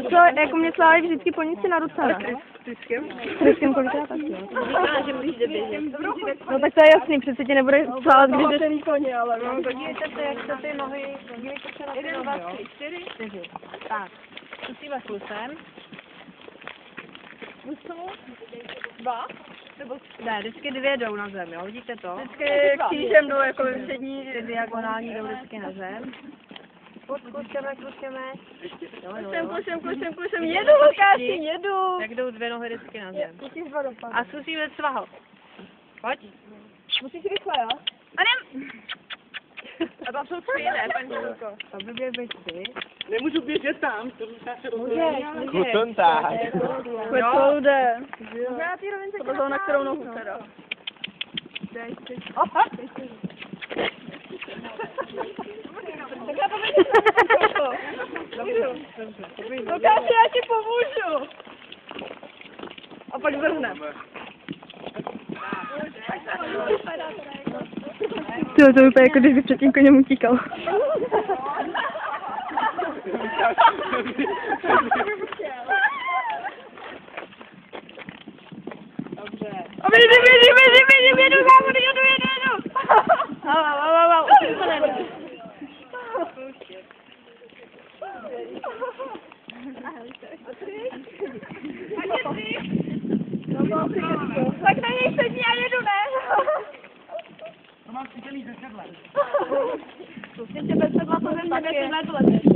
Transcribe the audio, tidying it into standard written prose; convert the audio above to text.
Co, jako mě slávají vždycky polnici na ruce, ne? Tryskem kolikrát taky, jo. No tak to je jasný, přece tě nebude slávat, když jdeš... koně, ale no. Podívejte se, jak se ty nohy, dívejte se na ty nohy, 4. Tak, zkusíme klusem. Dva? Ne, vždycky 2 jdou na zem, jo, vidíte to? Vždycky křížem jdou jako ve střední. Diagonální jdou vždycky na zem. Kluseme. Klusem, jedu, Lukáši, jedu. Jak jdou 2 nohy vždycky na zem. A zkusíme cvahot. Pojď. Musíš rychle, jo? A tam jsou 3, ne, paní Luko? To by měl být 3. Nemůžu běžet tam, to se Můžeš. Kutonták. To jde. To bylo na kterou nohu teda. Opa! Lukáši, já ti pomůžu. A pak vrhne. To vypadá jako když by před tím koněm utíkal. A běžím, jedu, kámo, jedu. Au, už to nejde. Tak na něj sedni a jedu, ne? To mám chytený ze sedla. Prostě bez sedla to země, bez sedla to lepší.